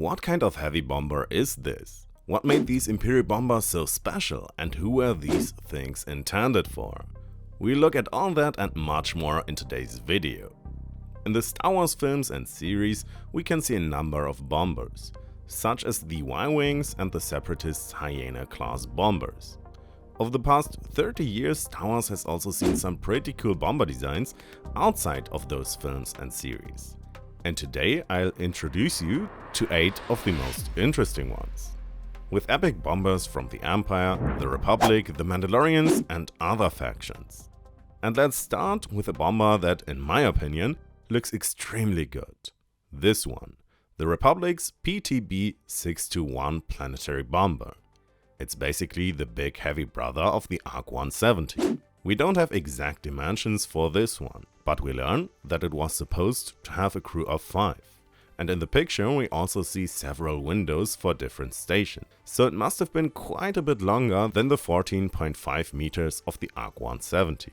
What kind of heavy bomber is this? What made these Imperial bombers so special, and who were these things intended for? We look at all that and much more in today's video. In the Star Wars films and series, we can see a number of bombers, such as the Y-Wings and the Separatists' Hyena-class bombers. Over the past 30 years, Star Wars has also seen some pretty cool bomber designs outside of those films and series. And today I'll introduce you to 8 of the most interesting ones, with epic bombers from the Empire, the Republic, the Mandalorians and other factions. And let's start with a bomber that, in my opinion, looks extremely good. This one, the Republic's PTB-621 planetary bomber. It's basically the big heavy brother of the ARC-170. We don't have exact dimensions for this one, but we learn that it was supposed to have a crew of 5. And in the picture we also see several windows for different stations, so it must have been quite a bit longer than the 14.5 meters of the ARC-170.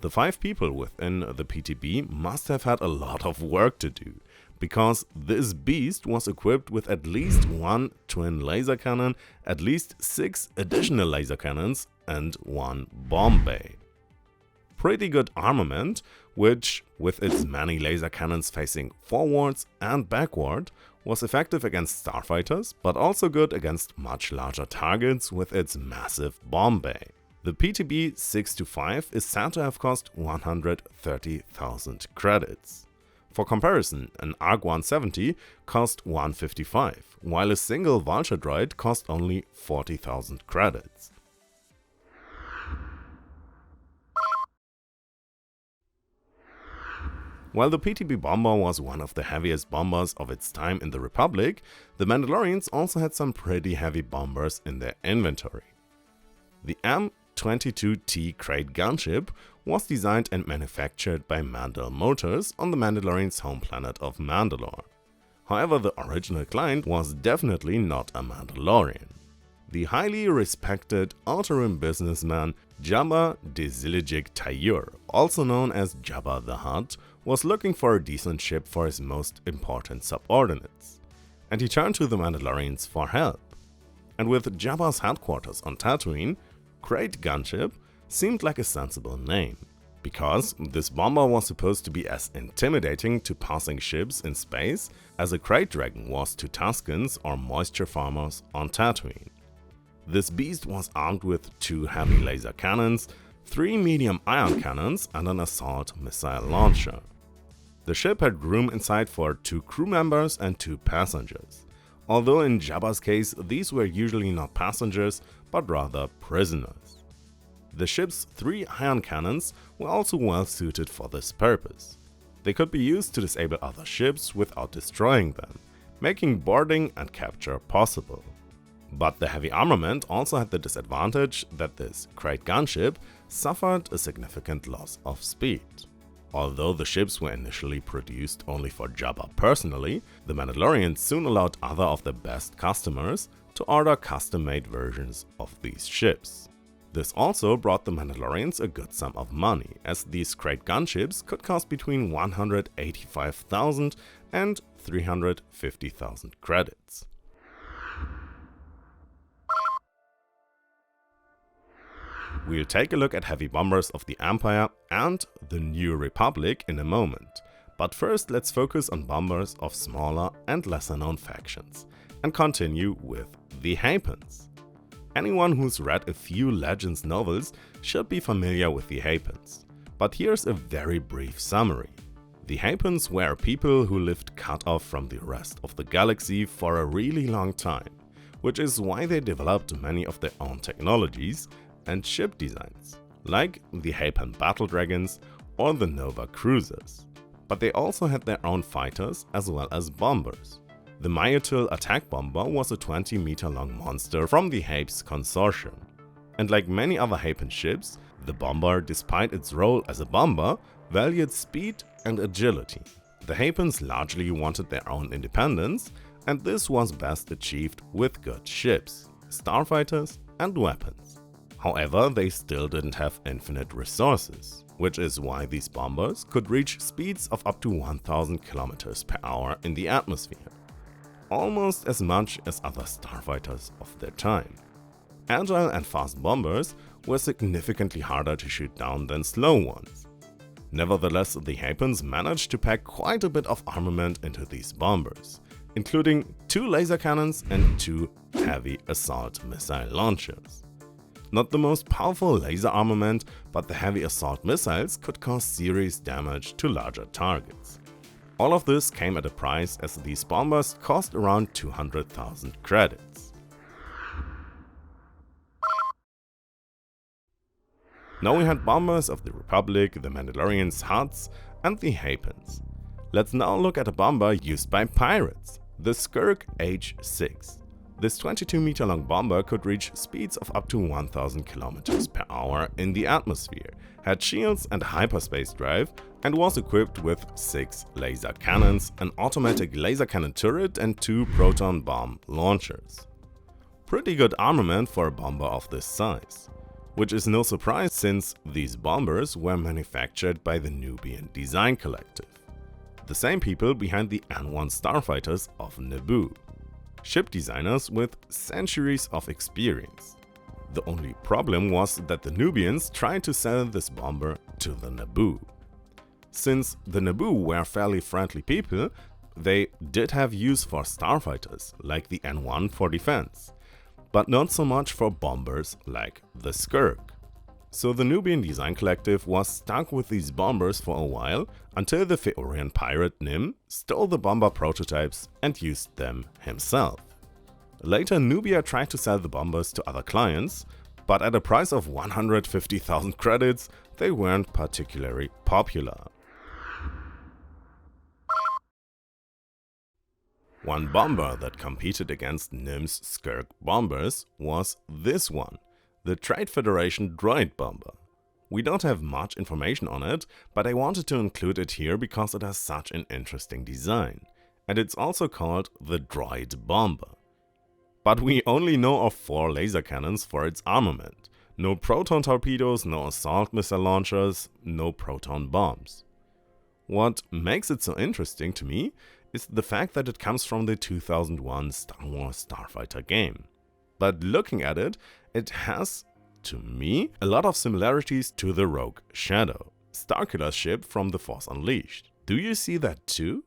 The 5 people within the PTB must have had a lot of work to do, because this beast was equipped with at least 1 twin laser cannon, at least 6 additional laser cannons and 1 bomb bay. Pretty good armament, which, with its many laser cannons facing forwards and backward, was effective against starfighters, but also good against much larger targets with its massive bomb bay. The PTB-625 is said to have cost 130,000 credits. For comparison, an ARC-170 cost 155, while a single Vulture droid cost only 40,000 credits. While the PTB bomber was one of the heaviest bombers of its time in the Republic, the Mandalorians also had some pretty heavy bombers in their inventory. The M22T crate gunship was designed and manufactured by Miy'tyl Motors on the Mandalorian's home planet of Mandalore. However, the original client was definitely not a Mandalorian. The highly respected Outer Rim businessman Jabba the Zilligic Tayyur, also known as Jabba the Hutt, was looking for a decent ship for his most important subordinates, and he turned to the Mandalorians for help. And with Jabba's headquarters on Tatooine, Crate Gunship seemed like a sensible name, because this bomber was supposed to be as intimidating to passing ships in space as a crate dragon was to Tuskens or moisture farmers on Tatooine. This beast was armed with 2 heavy laser cannons, 3 medium ion cannons and an assault missile launcher. The ship had room inside for 2 crew members and 2 passengers, although in Jabba's case these were usually not passengers but rather prisoners. The ship's 3 ion cannons were also well suited for this purpose. They could be used to disable other ships without destroying them, making boarding and capture possible. But the heavy armament also had the disadvantage that this crate gunship suffered a significant loss of speed. Although the ships were initially produced only for Jabba personally, the Mandalorians soon allowed other of the best customers to order custom-made versions of these ships. This also brought the Mandalorians a good sum of money, as these crate gunships could cost between 185,000 and 350,000 credits. We'll take a look at heavy bombers of the Empire and the New Republic in a moment, but first let's focus on bombers of smaller and lesser known factions, and continue with the Hapens. Anyone who's read a few Legends novels should be familiar with the Hapens, but here's a very brief summary. The Hapens were people who lived cut off from the rest of the galaxy for a really long time, which is why they developed many of their own technologies and ship designs, like the Hapen battle dragons or the Nova cruisers. But they also had their own fighters as well as bombers. The Miy'tyl attack bomber was a 20-meter long monster from the Hapes consortium. And like many other Hapen ships, the bomber, despite its role as a bomber, valued speed and agility. The Hapens largely wanted their own independence, and this was best achieved with good ships, starfighters and weapons. However, they still didn't have infinite resources, which is why these bombers could reach speeds of up to 1000 km/h in the atmosphere. almost as much as other starfighters of their time. Agile and fast bombers were significantly harder to shoot down than slow ones. Nevertheless, the Hapens managed to pack quite a bit of armament into these bombers, including 2 laser cannons and 2 heavy assault missile launchers. Not the most powerful laser armament, but the heavy assault missiles could cause serious damage to larger targets. All of this came at a price, as these bombers cost around 200,000 credits. Now we had bombers of the Republic, the Mandalorian's Huts, and the Hapens. Let's now look at a bomber used by pirates, the Scurrg H-6. This 22-meter long bomber could reach speeds of up to 1000 km per hour in the atmosphere, had shields and hyperspace drive, and was equipped with 6 laser cannons, an automatic laser cannon turret, and 2 proton bomb launchers. Pretty good armament for a bomber of this size. Which is no surprise, since these bombers were manufactured by the Nubian Design Collective, the same people behind the N1 starfighters of Naboo, ship designers with centuries of experience. The only problem was that the Nubians tried to sell this bomber to the Naboo. Since the Naboo were fairly friendly people, they did have use for starfighters like the N1 for defense, but not so much for bombers like the Scurrg. So the Nubian Design Collective was stuck with these bombers for a while, until the Feorian pirate Nim stole the bomber prototypes and used them himself. Later, Nubia tried to sell the bombers to other clients, but at a price of 150,000 credits, they weren't particularly popular. One bomber that competed against Nim's Scurrg bombers was this one, the Trade Federation droid bomber. We don't have much information on it, but I wanted to include it here because it has such an interesting design, and it's also called the droid bomber. But we only know of 4 laser cannons for its armament, no proton torpedoes, no assault missile launchers, no proton bombs. What makes it so interesting to me is the fact that it comes from the 2001 Star Wars Starfighter game. But looking at it, it has, to me, a lot of similarities to the Rogue Shadow, Starkiller's ship from The Force Unleashed. Do you see that too?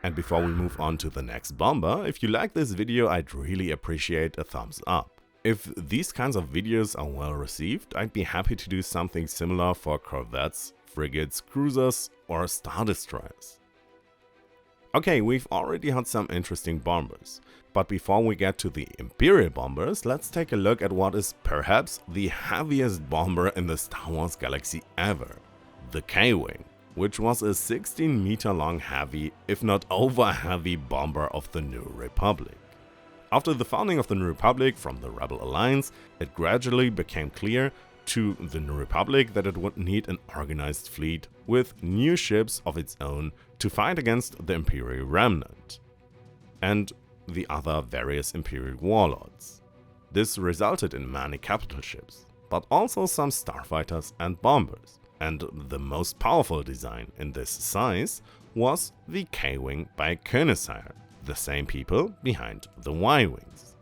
And before we move on to the next bomber, if you like this video, I'd really appreciate a thumbs up. If these kinds of videos are well received, I'd be happy to do something similar for corvettes, frigates, cruisers, or star destroyers. Okay, we've already had some interesting bombers, but before we get to the Imperial bombers, let's take a look at what is perhaps the heaviest bomber in the Star Wars galaxy ever, the K-Wing, which was a 16-meter long heavy, if not over-heavy bomber of the New Republic. After the founding of the New Republic from the Rebel Alliance, it gradually became clear to the New Republic that it would need an organized fleet with new ships of its own to fight against the Imperial Remnant and the other various Imperial warlords. This resulted in many capital ships, but also some starfighters and bombers, and the most powerful design in this size was the K-Wing by Koenigsegg, the same people behind the Y-Wings.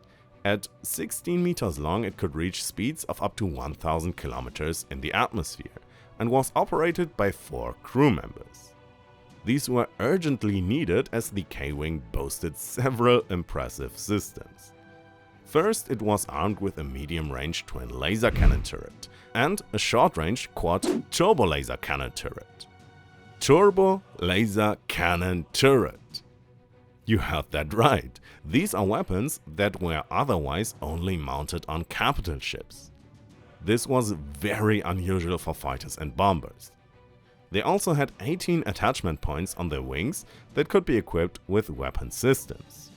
At 16 meters long, it could reach speeds of up to 1000 kilometers in the atmosphere and was operated by 4 crew members. These were urgently needed as the K-Wing boasted several impressive systems. First, it was armed with a medium-range twin laser cannon turret and a short-range quad turbo laser cannon turret. Turbo laser cannon turret. You heard that right. These are weapons that were otherwise only mounted on capital ships. This was very unusual for fighters and bombers. They also had 18 attachment points on their wings that could be equipped with weapon systems.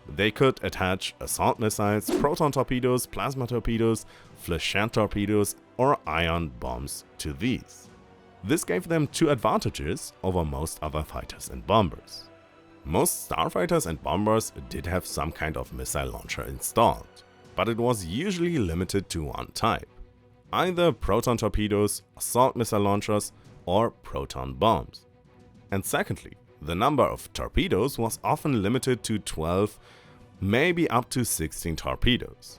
They could attach assault missiles, proton torpedoes, plasma torpedoes, flechette torpedoes, or ion bombs to these. This gave them 2 advantages over most other fighters and bombers. Most starfighters and bombers did have some kind of missile launcher installed, but it was usually limited to one type. Either proton torpedoes, assault missile launchers, or proton bombs. And secondly, the number of torpedoes was often limited to 12, maybe up to 16 torpedoes.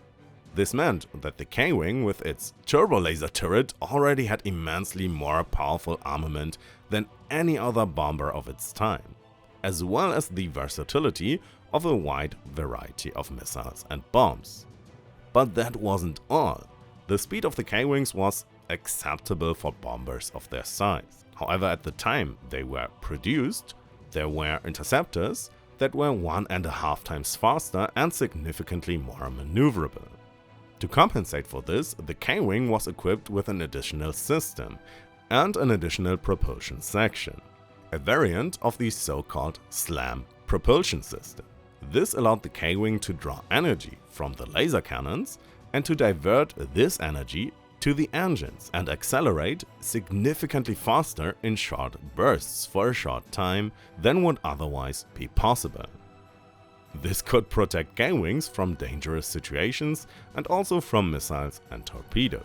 This meant that the K-Wing with its turbo laser turret already had immensely more powerful armament than any other bomber of its time, as well as the versatility of a wide variety of missiles and bombs. But that wasn't all. The speed of the K-Wings was acceptable for bombers of their size. However, at the time they were produced, there were interceptors that were 1.5 times faster and significantly more maneuverable. To compensate for this, the K-Wing was equipped with an additional system and an additional propulsion section, a variant of the so-called SLAM propulsion system. This allowed the K-Wing to draw energy from the laser cannons and to divert this energy to the engines and accelerate significantly faster in short bursts for a short time than would otherwise be possible. This could protect K-Wings from dangerous situations and also from missiles and torpedoes.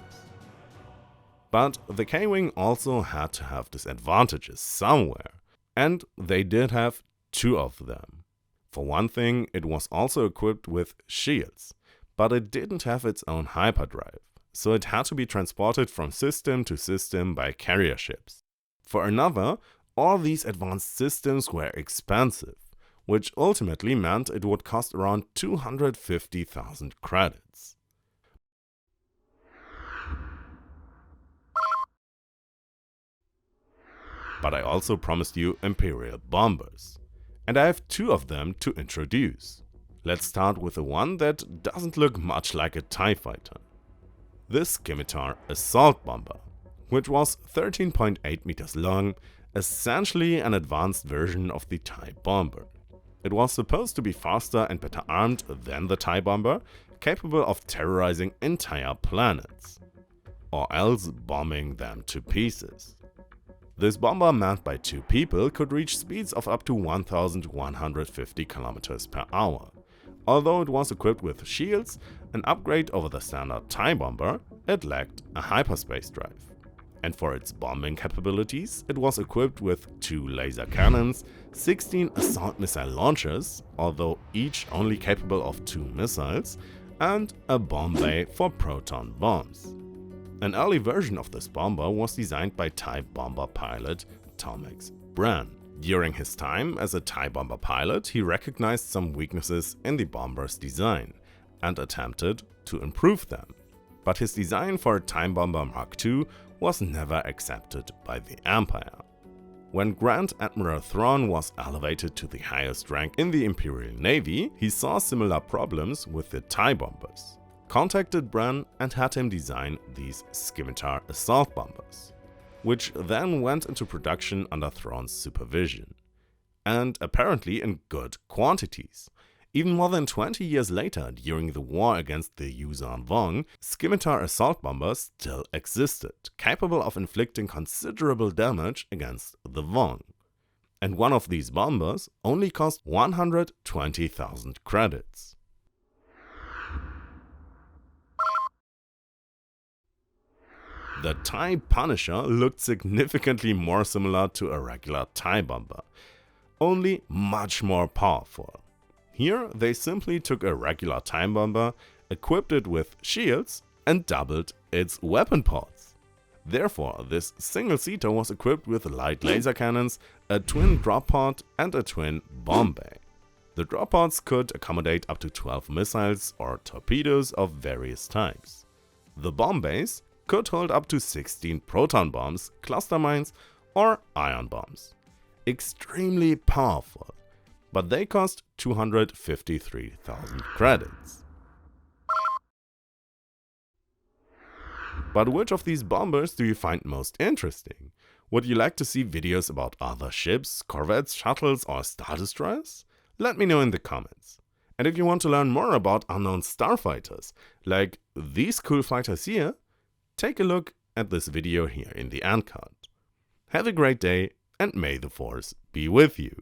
But the K-Wing also had to have disadvantages somewhere, and they did have 2 of them. For one thing, it was also equipped with shields, but it didn't have its own hyperdrive, so it had to be transported from system to system by carrier ships. For another, all these advanced systems were expensive, which ultimately meant it would cost around 250,000 credits. But I also promised you Imperial bombers, and I have 2 of them to introduce. Let's start with the one that doesn't look much like a TIE fighter. The Scimitar assault bomber, which was 13.8 meters long, essentially an advanced version of the TIE bomber. It was supposed to be faster and better armed than the TIE bomber, capable of terrorizing entire planets, or else bombing them to pieces. This bomber, manned by 2 people, could reach speeds of up to 1,150 km per hour. Although it was equipped with shields, an upgrade over the standard TIE bomber, it lacked a hyperspace drive. And for its bombing capabilities, it was equipped with 2 laser cannons, 16 assault missile launchers, although each only capable of 2 missiles, and a bomb bay for proton bombs. An early version of this bomber was designed by TIE bomber pilot Thomas Bran. During his time as a TIE bomber pilot, he recognized some weaknesses in the bomber's design and attempted to improve them. But his design for a TIE bomber Mark II was never accepted by the Empire. When Grand Admiral Thrawn was elevated to the highest rank in the Imperial Navy, he saw similar problems with the TIE bombers, contacted Bran and had him design these Scimitar assault bombers, which then went into production under Thrawn's supervision, and apparently in good quantities. Even more than 20 years later, during the war against the Yuuzhan Vong, Scimitar assault bombers still existed, capable of inflicting considerable damage against the Vong. And one of these bombers only cost 120,000 credits. The TIE Punisher looked significantly more similar to a regular TIE bomber, only much more powerful. Here, they simply took a regular TIE bomber, equipped it with shields, and doubled its weapon pods. Therefore, this single-seater was equipped with light laser cannons, a twin drop pod, and a twin bomb bay. The drop pods could accommodate up to 12 missiles or torpedoes of various types. The bomb bays could hold up to 16 proton bombs, cluster mines, or ion bombs. Extremely powerful. But they cost 253,000 credits. But which of these bombers do you find most interesting? Would you like to see videos about other ships, corvettes, shuttles, or star destroyers? Let me know in the comments. And if you want to learn more about unknown starfighters, like these cool fighters here, take a look at this video here in the end card. Have a great day, and may the Force be with you.